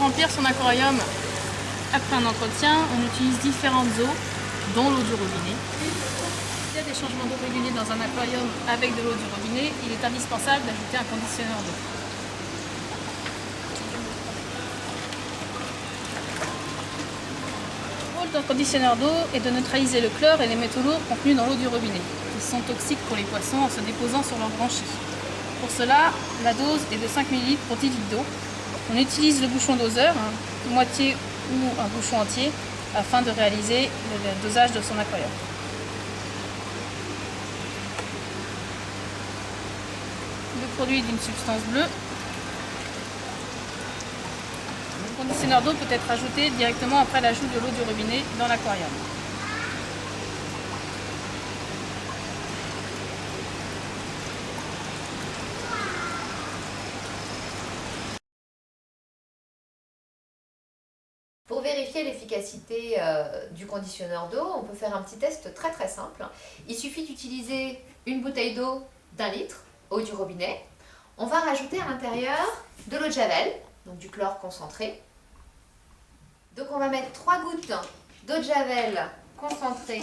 remplir son aquarium après un entretien, on utilise différentes eaux, dont l'eau du robinet. S'il y a des changements d'eau réguliers dans un aquarium avec de l'eau du robinet, il est indispensable d'ajouter un conditionneur d'eau. Le rôle d'un conditionneur d'eau est de neutraliser le chlore et les métaux lourds contenus dans l'eau du robinet, qui sont toxiques pour les poissons en se déposant sur leurs branchies. Pour cela, la dose est de 5 ml pour 10 litres d'eau. On utilise le bouchon doseur, moitié ou un bouchon entier, afin de réaliser le dosage de son aquarium. Le produit d'une substance bleue. Le conditionneur d'eau peut être ajouté directement après l'ajout de l'eau du robinet dans l'aquarium. Pour vérifier l'efficacité du conditionneur d'eau, on peut faire un petit test très simple. Il suffit d'utiliser une bouteille d'eau d'1 litre, eau du robinet. On va rajouter à l'intérieur de l'eau de javel, donc du chlore concentré. Donc on va mettre 3 gouttes d'eau de javel concentrée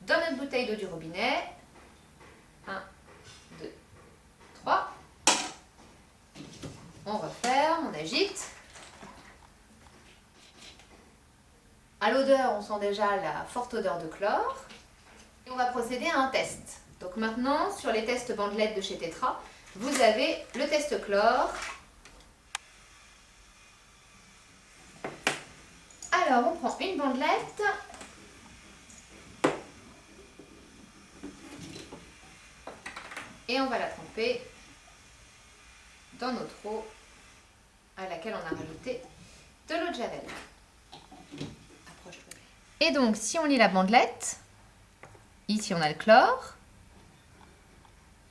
dans notre bouteille d'eau du robinet. 1, 2, 3. On referme, on agite. À l'odeur, on sent déjà la forte odeur de chlore. Et on va procéder à un test. Donc maintenant, sur les tests bandelettes de chez Tetra, vous avez le test chlore. Alors, on prend une bandelette. Et on va la tremper dans notre eau à laquelle on a rajouté de l'eau de javel. Et donc, si on lit la bandelette, ici on a le chlore.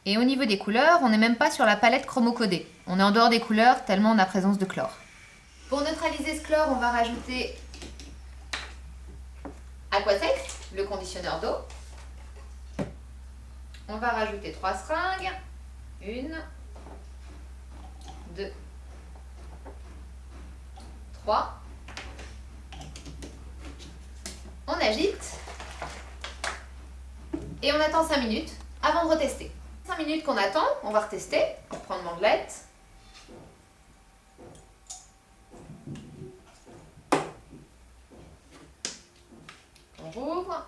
Et au niveau des couleurs, on n'est même pas sur la palette chromocodée. On est en dehors des couleurs tellement on a présence de chlore. Pour neutraliser ce chlore, on va rajouter Aquasafe, le conditionneur d'eau. On va rajouter 3 seringues. 1, 2, 3. On agite et on attend 5 minutes avant de retester. 5 minutes qu'on attend, on va retester. On prend une bandelette. On rouvre.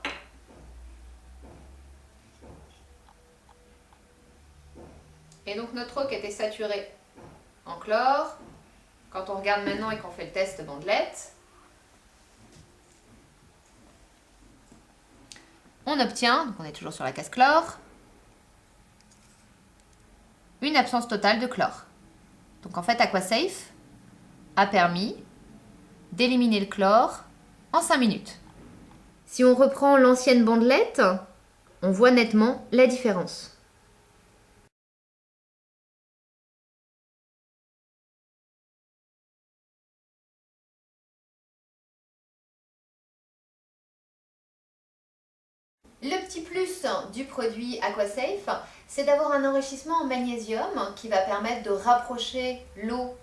Et donc notre eau qui était saturée en chlore, quand on regarde maintenant et qu'on fait le test bandelette, on obtient, donc on est toujours sur la case chlore, une absence totale de chlore. Donc en fait, Aquasafe a permis d'éliminer le chlore en 5 minutes. Si on reprend l'ancienne bandelette, on voit nettement la différence. Le petit plus du produit Aquasafe, c'est d'avoir un enrichissement en magnésium qui va permettre de rapprocher l'eau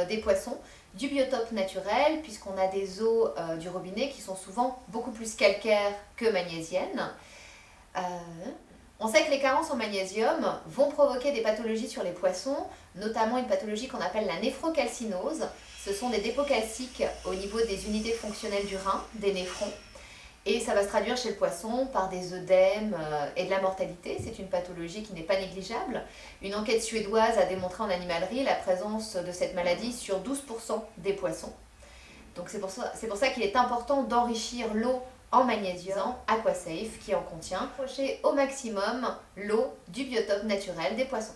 des poissons du biotope naturel, puisqu'on a des eaux du robinet qui sont souvent beaucoup plus calcaires que magnésiennes. On sait que les carences en magnésium vont provoquer des pathologies sur les poissons, notamment une pathologie qu'on appelle la néphrocalcinose. Ce sont des dépôts calciques au niveau des unités fonctionnelles du rein, des néphrons. Et ça va se traduire chez le poisson par des œdèmes et de la mortalité. C'est une pathologie qui n'est pas négligeable. Une enquête suédoise a démontré en animalerie la présence de cette maladie sur 12% des poissons. Donc c'est pour ça qu'il est important d'enrichir l'eau en magnésium Aquasafe qui en contient. Approcher au maximum l'eau du biotope naturel des poissons.